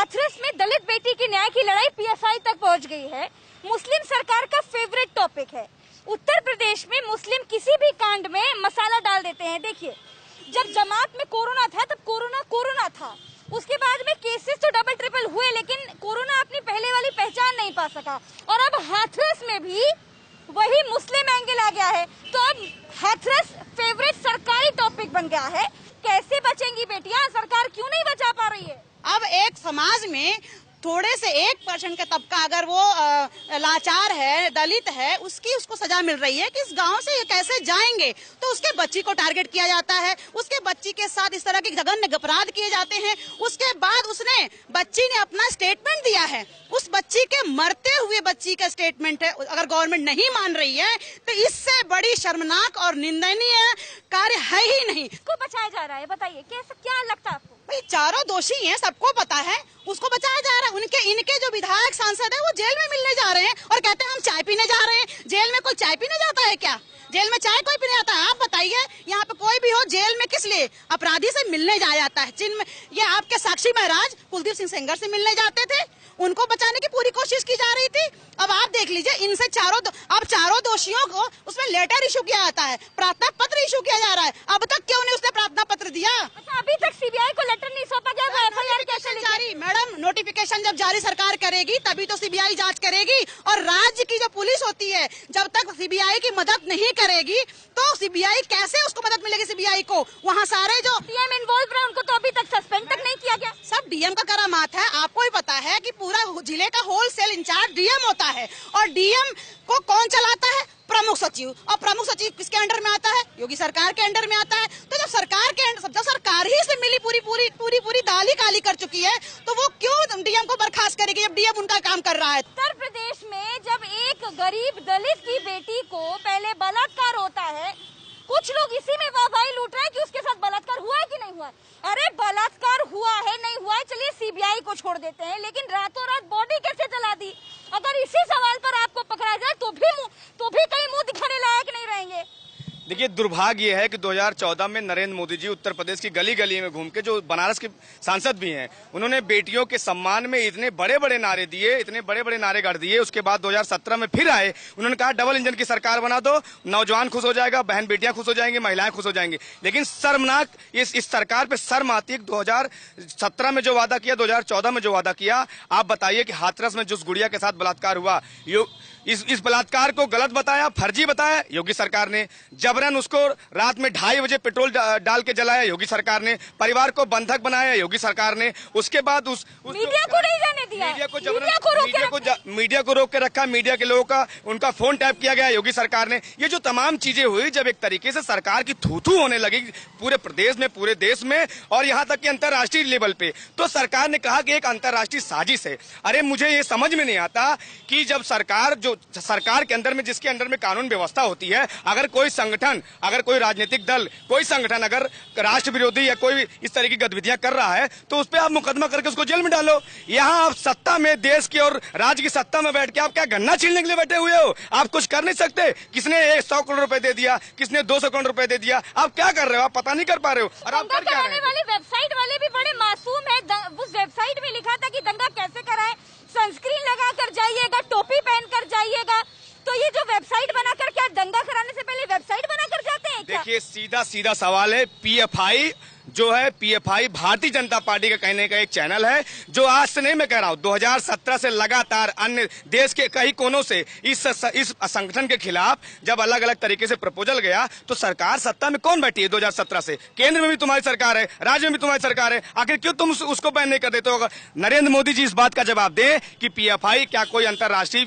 हाथरस में दलित बेटी की न्याय की लड़ाई पीएफआई तक पहुंच गई है। मुस्लिम सरकार का फेवरेट टॉपिक है। उत्तर प्रदेश में मुस्लिम किसी भी कांड में मसाला डाल देते हैं। देखिए, जब जमात में कोरोना था तब कोरोना था, उसके बाद में केसेस तो डबल ट्रिपल हुए, लेकिन कोरोना अपनी पहले वाली पहचान नहीं पा सका। और अब हाथरस में भी वही मुस्लिम एंगल आ गया है, तो अब हाथरस फेवरेट सरकारी टॉपिक बन गया है। कैसे बचेंगी बेटियां? सरकार क्यों नहीं बचा पा रही है? अब एक समाज में थोड़े से 1% का तबका अगर वो लाचार है, दलित है, उसको सजा मिल रही है कि इस गांव से ये कैसे जाएंगे, तो उसके बच्ची को टारगेट किया जाता है, उसके बच्ची के साथ इस तरह के जघन्य अपराध किए जाते हैं। उसके बाद बच्ची ने अपना स्टेटमेंट दिया है, उस बच्ची के मरते हुए बच्ची का स्टेटमेंट है। अगर गवर्नमेंट नहीं मान रही है तो इससे बड़ी शर्मनाक और निंदनीय कार्य है ही नहीं। इसको बचाया जा रहा है, बताइए क्या लगता है आपको? भाई चारों दोषी हैं, सबको पता है, उसको बचाया जा रहा है। इनके जो विधायक सांसद है वो जेल में मिलने जा रहे हैं और कहते हैं हम चाय पीने जा रहे हैं। जेल में कोई चाय पीने जाता है क्या? जेल में चाय कोई पीने जाता है? आप बताइए, यहाँ पे कोई भी हो जेल में किस लिए? अपराधी से मिलने जाता है। ये आपके साक्षी महाराज कुलदीप सिंह सेंगर से मिलने जाते थे, उनको बचाने की पूरी कोशिश की जा रही थी। अब आप देख लीजिए, इनसे चारों दोषियों को उसमें लेटर इशू किया जाता है, प्रार्थना पत्र इशू किया जा रहा है। अब तक क्यों नहीं उसने प्रार्थना पत्र दिया? अच्छा, अभी तक सीबीआई को लेटर नहीं सौंपा गया। जारी मैडम, नोटिफिकेशन जब जारी सरकार करेगी तभी तो सीबीआई जांच करेगी। और राज्य की जो पुलिस होती है, जब तक सीबीआई की मदद नहीं करेगी तो सीबीआई कैसे उसको मदद मिलेगी? सीबीआई को वहाँ सारे जो डीएम इन्वॉल्व रहे उनको तो अभी तक सस्पेंड तक नहीं किया गया। सब डीएम का करामात है। आपको ही पता है कि पूरा जिले का होलसेल इंचार्ज डीएम होता है, और डीएम को कौन चलाता है? प्रमुख सचिव। और प्रमुख सचिव किसके अंडर में आता है? योगी सरकार के अंडर में आता है। तो जब सरकार ही से मिली पूरी दाल ही काली कर चुकी है, तो वो क्यों डीएम को बर्खास्त करेगी जब डीएम उनका काम कर रहा है? उत्तर प्रदेश में जब एक गरीब दलित की बेटी को पहले बलात्कार होता है, कुछ लोग इसी में वाहवाही लूट रहे हैं कि उसके साथ बलात्कार हुआ है कि नहीं हुआ है। अरे बलात्कार हुआ है नहीं हुआ है, चलिए सीबीआई को छोड़ देते हैं, लेकिन रातों रात बॉडी कैसे जला दी? अगर इसी सवाल पर आपको पकड़ा जाए तो भी कहीं मुंह दिखाने लायक नहीं रहेंगे। देखिए, दुर्भाग्य ये है कि 2014 में नरेंद्र मोदी जी उत्तर प्रदेश की गली गली में घूम के, जो बनारस के सांसद भी हैं, उन्होंने बेटियों के सम्मान में इतने बड़े बड़े नारे दिए, इतने बड़े बड़े नारे गढ़ दिए। उसके बाद 2017 में फिर आए, उन्होंने कहा डबल इंजन की सरकार बना दो, नौजवान खुश हो जाएगा, बहन बेटियां खुश हो जाएंगी, महिलाएं खुश हो जाएंगी। लेकिन शर्मनाक, इस सरकार पे शर्म आती है। 2017 में जो वादा किया, 2014 में जो वादा किया, आप बताइए कि हाथरस में जिस गुड़िया के साथ बलात्कार हुआ, इस बलात्कार को गलत बताया, फर्जी बताया योगी सरकार ने। जबरन उसको रात में 2:30 बजे पेट्रोल डाल के जलाया योगी सरकार ने। परिवार को बंधक बनाया योगी सरकार ने। उसके बाद मीडिया को नहीं जाने दिया, मीडिया को रोक के रखा, मीडिया के लोगों का उनका फोन टैप किया गया योगी सरकार ने। ये जो तमाम चीजें हुई, जब एक तरीके से सरकार की थू-थू होने लगी पूरे प्रदेश में, पूरे देश में, और यहाँ तक कि अंतर्राष्ट्रीय लेवल पे, तो सरकार ने कहा कि एक अंतर्राष्ट्रीय साजिश है। अरे मुझे ये समझ में नहीं आता कि जब सरकार के अंदर में, जिसके अंदर में कानून व्यवस्था होती है, अगर कोई संगठन, अगर कोई राजनीतिक दल, कोई संगठन अगर राष्ट्र विरोधी या कोई इस तरह की गतिविधियां कर रहा है, तो उस पर आप मुकदमा करके उसको जेल में डालो। यहाँ आप सत्ता में, देश की और राज्य की सत्ता में बैठ के आप क्या गन्ना छीलने के लिए बैठे हुए हो? आप कुछ कर नहीं सकते। किसने 100 करोड़ रुपए दे दिया, किसने 200 करोड़ रुपए दे दिया, आप क्या कर रहे हो? आप पता नहीं कर पा रहे हो। और आप कर क्या रहे हो? वाली वेबसाइट वाले भी बड़े मासूम है। उस वेबसाइट में लिखा था कि दंगा कैसे कराएं, सनस्क्रीन लगा कर जाइएगा, टोपी पहन कर जाइएगा। तो ये जो वेबसाइट बनाकर, क्या दंगा कराने से पहले वेबसाइट बनाकर जाते हैं क्या? देखिए, सीधा सवाल है। पीएफआई जो है, पीएफआई भारतीय जनता पार्टी का कहने का एक चैनल है, जो आज से नहीं मैं कह रहा हूं, 2017 से लगातार अन्य देश के कई कोनों से इस संगठन के खिलाफ जब अलग अलग तरीके से प्रपोजल गया, तो सरकार सत्ता में कौन बैठी है 2017 से? केंद्र में भी तुम्हारी सरकार है, राज्य में भी तुम्हारी सरकार है, आखिर क्यों तुम उसको बैन नहीं कर देते हो? नरेंद्र मोदी जी इस बात का जवाब दें कि पीएफआई क्या कोई अंतर्राष्ट्रीय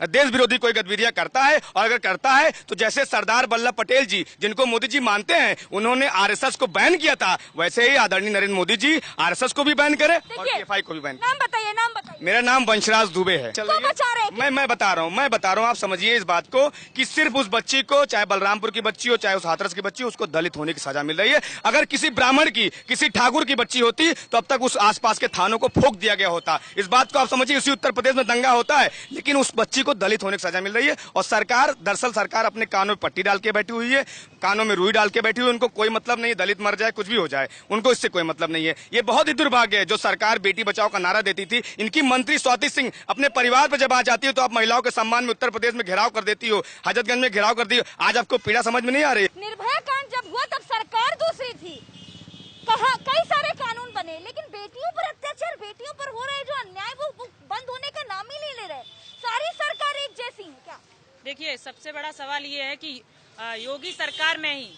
देश विरोधी कोई गतिविधियां करता है, और अगर करता है तो जैसे सरदार वल्लभ पटेल जी, जिनको मोदी जी मानते हैं, उन्होंने आरएसएस को बैन किया था, वैसे ही आदरणीय नरेंद्र मोदी जी आरएसएस को भी बैन करें और पीएफआई को भी बैन। नाम बताइए। मेरा नाम वंशराज दुबे है। तो बचा रहे हैं? मैं बता रहा हूँ, आप समझिए इस बात को कि सिर्फ उस बच्ची को, चाहे बलरामपुर की बच्ची हो, चाहे उस हाथरस की बच्ची हो, उसको दलित होने की सजा मिल रही है। अगर किसी ब्राह्मण की, किसी ठाकुर की बच्ची होती तो अब तक उस आसपास के थानों को फूंक दिया गया होता। इस बात को आप समझिए, इसी उत्तर प्रदेश में दंगा होता है, लेकिन उस बच्ची को दलित होने की सजा मिल रही है। और सरकार, दरअसल सरकार अपने कानों में पट्टी डाल के बैठी हुई है, कानों में रुई डाल के बैठी हुई है। उनको कोई मतलब नहीं है, दलित मर जाए, कुछ भी हो जाए, उनको इससे कोई मतलब नहीं है। ये बहुत ही दुर्भाग्य है। जो सरकार बेटी बचाओ का नारा देती थी, इनकी मंत्री स्वाति सिंह अपने परिवार पर जब आ जाती है तो आप महिलाओं के सम्मान में उत्तर प्रदेश में घेराव कर देती हो, हजरतगंज में घेराव कर दी हो। आज आपको पीड़ा समझ में नहीं आ रही? निर्भया कांड जब हुआ तब सरकार दूसरी थी, कहा कई सारे कानून बने, लेकिन बेटियों पर अत्याचार, बेटियों पर हो रहे जो अन्याय वो बंद होने का नाम ही नहीं ले रहे। सारी सरकार एक जैसी है क्या? देखिए, सबसे बड़ा सवाल ये है कि योगी सरकार में ही,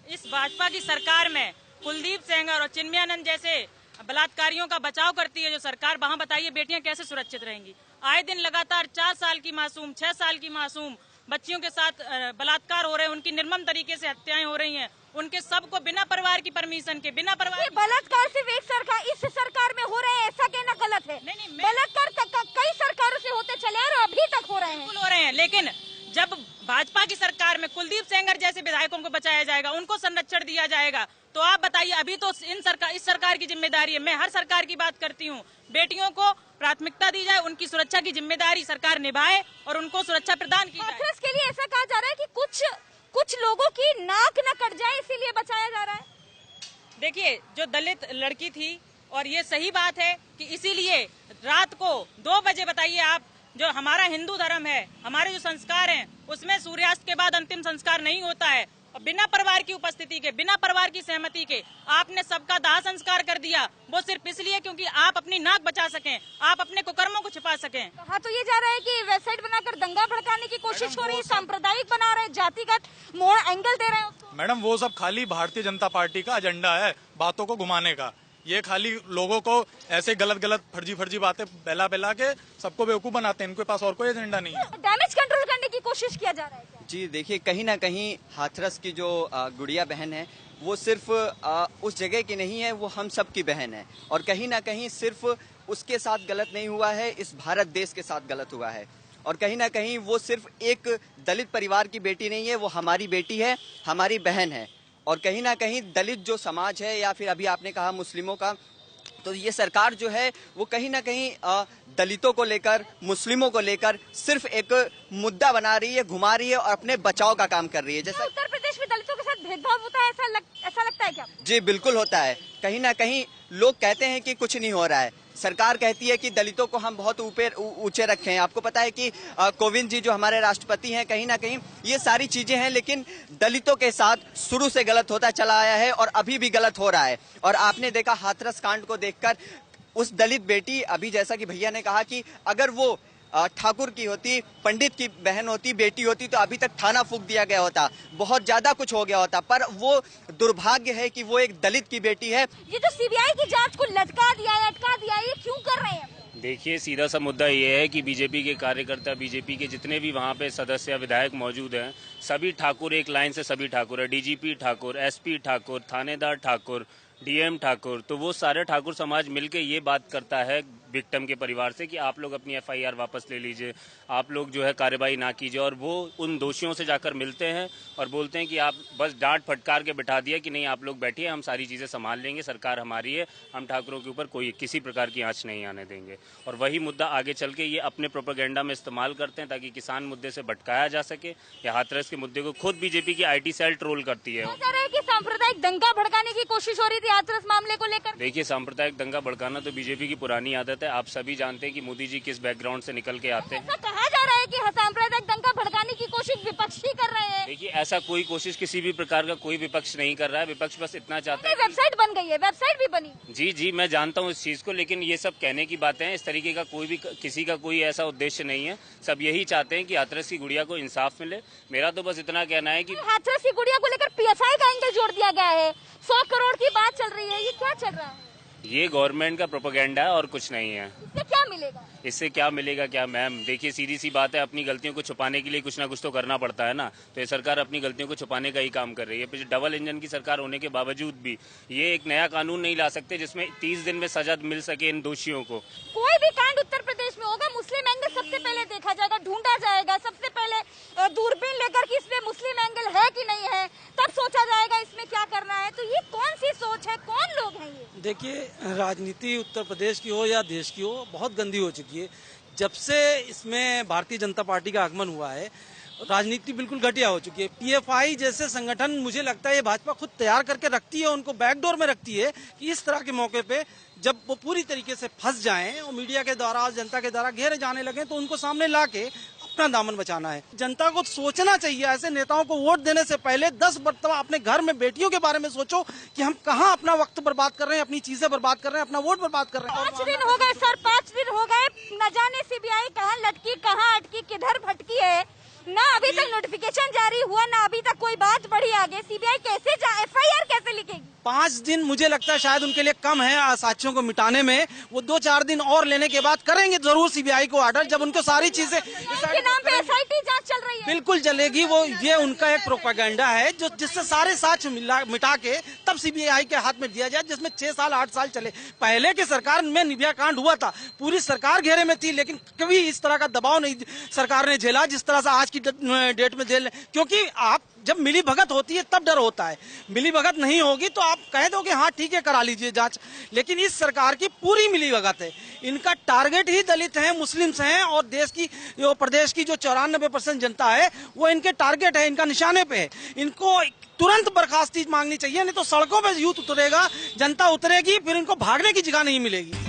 इस भाजपा की सरकार में कुलदीप सेंगर और चिन्मयानंद जैसे बलात्कारियों का बचाव करती है जो सरकार, वहाँ बताइए बेटियां कैसे सुरक्षित रहेंगी? आए दिन लगातार 4 साल की मासूम, 6 साल की मासूम बच्चियों के साथ बलात्कार हो रहे हैं, उनकी निर्मम तरीके से हत्याएं हो रही हैं, उनके सबको बिना परिवार की परमिशन के, बिना परिवार बलात्कार सिर्फ एक सरकार, इस सरकार में हो रहे हैं ऐसा कहना गलत है। नहीं, बलात्कार कई सरकारों से होते चले और अभी तक हो रहे हैं। लेकिन जब भाजपा की सरकार में कुलदीप सेंगर जैसे विधायकों को बचाया जाएगा, उनको संरक्षण दिया जाएगा, तो आप बताइए, अभी तो इस सरकार की जिम्मेदारी है। मैं हर सरकार की बात करती हूँ, बेटियों को प्राथमिकता दी जाए, उनकी सुरक्षा की जिम्मेदारी सरकार निभाए और उनको सुरक्षा प्रदान की जाए। इसके लिए ऐसा कहा जा रहा है कि कुछ लोगों की नाक न कट जाए, इसीलिए बचाया जा रहा है। देखिए, जो दलित लड़की थी, और ये सही बात है कि इसीलिए रात को 2 बजे, बताइए आप, जो हमारा हिंदू धर्म है, हमारे जो संस्कार हैं, उसमें सूर्यास्त के बाद अंतिम संस्कार नहीं होता है। और बिना परिवार की उपस्थिति के, बिना परिवार की सहमति के आपने सबका दाह संस्कार कर दिया, वो सिर्फ इसलिए क्योंकि आप अपनी नाक बचा सकें, आप अपने कुकर्मों को छिपा सकें। हाँ, तो ये जा रहा है कि वेबसाइट बनाकर दंगा भड़काने की कोशिश हो रही है, सांप्रदायिक बना रहे, जातिगत मोड़ एंगल दे रहे हैं उसको। मैडम, वो सब खाली भारतीय जनता पार्टी का एजेंडा है, बातों को घुमाने का। ये खाली लोगों को ऐसे गलत फर्जी बातें बहला के सबको बेवकूफ बनाते हैं। इनके पास और कोई एजेंडा नहीं है। डैमेज कंट्रोल करने की कोशिश किया जा रहा है क्या? जी देखिए, कहीं ना कहीं हाथरस की जो गुड़िया बहन है, वो सिर्फ उस जगह की नहीं है, वो हम सब की बहन है। और कहीं ना कहीं सिर्फ उसके साथ गलत नहीं हुआ है, इस भारत देश के साथ गलत हुआ है। और कहीं ना कहीं वो सिर्फ एक दलित परिवार की बेटी नहीं है, वो हमारी बेटी है, हमारी बहन है। और कहीं ना कहीं दलित जो समाज है, या फिर अभी आपने कहा मुस्लिमों का, तो ये सरकार जो है वो कहीं ना कहीं दलितों को लेकर, मुस्लिमों को लेकर सिर्फ एक मुद्दा बना रही है, घुमा रही है और अपने बचाव का काम कर रही है। जैसा उत्तर प्रदेश में दलितों के साथ भेदभाव होता है, ऐसा लगता है क्या? जी बिल्कुल होता है। कहीं ना कहीं लोग कहते हैं कि कुछ नहीं हो रहा है, सरकार कहती है कि दलितों को हम बहुत ऊंचे रखे हैं। आपको पता है कि कोविंद जी जो हमारे राष्ट्रपति हैं, कहीं ना कहीं ये सारी चीजें हैं, लेकिन दलितों के साथ शुरू से गलत होता चला आया है और अभी भी गलत हो रहा है। और आपने देखा हाथरस कांड को देखकर, उस दलित बेटी, अभी जैसा कि भैया ने कहा कि अगर वो ठाकुर की होती, पंडित की बहन होती, बेटी होती, तो अभी तक थाना फूंक दिया गया होता, बहुत ज्यादा कुछ हो गया होता। पर वो दुर्भाग्य है कि वो एक दलित की बेटी है। ये जो सीबीआई की जांच को लटका दिया, ये क्यों कर रहे हैं? देखिए, सीधा सा मुद्दा ये है कि बीजेपी के कार्यकर्ता, बीजेपी के जितने भी वहाँ पे सदस्य या विधायक मौजूद हैं, सभी ठाकुर, एक लाइन से सभी ठाकुर है, डीजीपी ठाकुर, एसपी ठाकुर, थानेदार ठाकुर, डीएम ठाकुर। तो वो सारे ठाकुर समाज मिलके ये बात करता है विक्टिम के परिवार से कि आप लोग अपनी एफआईआर वापस ले लीजिए, आप लोग जो है कार्रवाई ना कीजिए। और वो उन दोषियों से जाकर मिलते हैं और बोलते हैं कि आप बस डांट फटकार के बिठा दिया कि नहीं, आप लोग बैठिए, हम सारी चीज़ें संभाल लेंगे, सरकार हमारी है, हम ठाकुरों के ऊपर कोई किसी प्रकार की आंच नहीं आने देंगे। और वही मुद्दा आगे चल के ये अपने प्रोपेगेंडा में इस्तेमाल करते हैं ताकि किसान मुद्दे से भटकाया जा सके, या हाथरस के मुद्दे को खुद बीजेपी की IT सेल ट्रोल करती है। कि सांप्रदायिक दंगा भड़काने की कोशिश हो रही थी हाथरस मामले को लेकर। देखिए, सांप्रदायिक दंगा भड़काना तो बीजेपी की पुरानी आदत है। आप सभी जानते हैं कि मोदी जी किस बैकग्राउंड से निकल के आते हैं। ऐसा कहा जा रहा है कि सांप्रदायिक दंगा भड़काने की कोशिश विपक्षी कर रहे हैं। देखिए, ऐसा कोई कोशिश किसी भी प्रकार का कोई विपक्ष नहीं कर रहा है। विपक्ष बस इतना चाहता है। वेबसाइट बन गई है, वेबसाइट भी बनी। जी, मैं जानता हूँ इस चीज को, लेकिन ये सब कहने की बातें हैं। इस तरीके का कोई भी किसी का कोई ऐसा उद्देश्य नहीं है। सब यही चाहते हैं कि हाथरस की गुड़िया को इंसाफ मिले। मेरा तो बस इतना कहना है कि हाथरस की गुड़िया को लेकर PSI का एंगल जोड़ दिया गया है, 100 करोड़ की बात चल रही है, ये क्या चल रहा है? ये गवर्नमेंट का प्रोपेगेंडा है और कुछ नहीं है। इससे क्या मिलेगा? इससे क्या मिलेगा क्या मैम? देखिए, सीधी सी बात है, अपनी गलतियों को छुपाने के लिए कुछ ना कुछ तो करना पड़ता है ना। तो ये सरकार अपनी गलतियों को छुपाने का ही काम कर रही है। डबल इंजन की सरकार होने के बावजूद भी ये एक नया कानून नहीं ला सकते जिसमें 30 दिन में सजा मिल सके इन दोषियों को। कोई भी कांड उत्तर प्रदेश प्रदेश में होगा, मुस्लिम एंगल सबसे पहले देखा जाएगा, ढूंढा जाएगा, सबसे पहले दूरबीन लेकर कि इसमें मुस्लिम एंगल है कि नहीं है, तब सोचा जाएगा इसमें क्या करना है। तो ये कौन सी सोच है, कौन लोग हैं ये? देखिए, राजनीति उत्तर प्रदेश की हो या देश की हो बहुत गंदी हो चुकी है। जब से इसमें भारतीय जनता पार्टी का आगमन हुआ है, राजनीति बिल्कुल घटिया हो चुकी है। पीएफआई जैसे संगठन मुझे लगता है ये भाजपा खुद तैयार करके रखती है, उनको बैकडोर में रखती है कि इस तरह के मौके पे जब वो पूरी तरीके से फंस जाएं और मीडिया के द्वारा, जनता के द्वारा घेरे जाने लगे तो उनको सामने लाके अपना दामन बचाना है। जनता को सोचना चाहिए, ऐसे नेताओं को वोट देने से पहले 10 मरतबा अपने घर में बेटियों के बारे में सोचो कि हम कहाँ अपना वक्त बर्बाद कर रहे हैं, अपनी चीजें बर्बाद कर रहे हैं, अपना वोट बर्बाद कर रहे हैं। 5 दिन हो गए सर, 5 दिन हो गए, न जाने सीबीआई कहाँ लटकी, कहाँ अटकी, किधर भटकी है, ना अभी तक नोटिफिकेशन जारी हुआ, ना अभी तक कोई बात बढ़ी आगे। सीबीआई कैसे एफआईआर कैसे लिखेगी? 5 दिन मुझे लगता है शायद उनके लिए कम है साक्ष्यों को मिटाने में। वो 2-4 दिन और लेने के बाद करेंगे जरूर सीबीआई को ऑर्डर, जब उनको सारी चीजें के नाम पे एसआईटी जांच चल रही है। बिल्कुल चलेगी, वो ये उनका एक प्रोपेगेंडा है जो जिससे सारे साक्ष्य मिटा के तब सीबीआई के हाथ में दिया जाए, जिसमें 6 साल 8 साल चले। पहले की सरकार में निर्भया कांड हुआ था, पूरी सरकार घेरे में थी, लेकिन कभी इस तरह का दबाव नहीं सरकार ने झेला जिस तरह से आज की डेट में झेल। क्योंकि आप जब मिली भगत होती है तब डर होता है, मिली भगत नहीं होगी तो आप कह दोगे हाँ ठीक है करा लीजिए जांच, लेकिन इस सरकार की पूरी मिली भगत है। इनका टारगेट ही दलित हैं, मुस्लिम्स हैं और देश की जो प्रदेश की जो 94% जनता है वो इनके टारगेट है, इनका निशाने पे है। इनको तुरंत बर्खास्ती मांगनी चाहिए, नहीं तो सड़कों पे यूथ उतरेगा, जनता उतरेगी, फिर इनको भागने की जगह नहीं मिलेगी।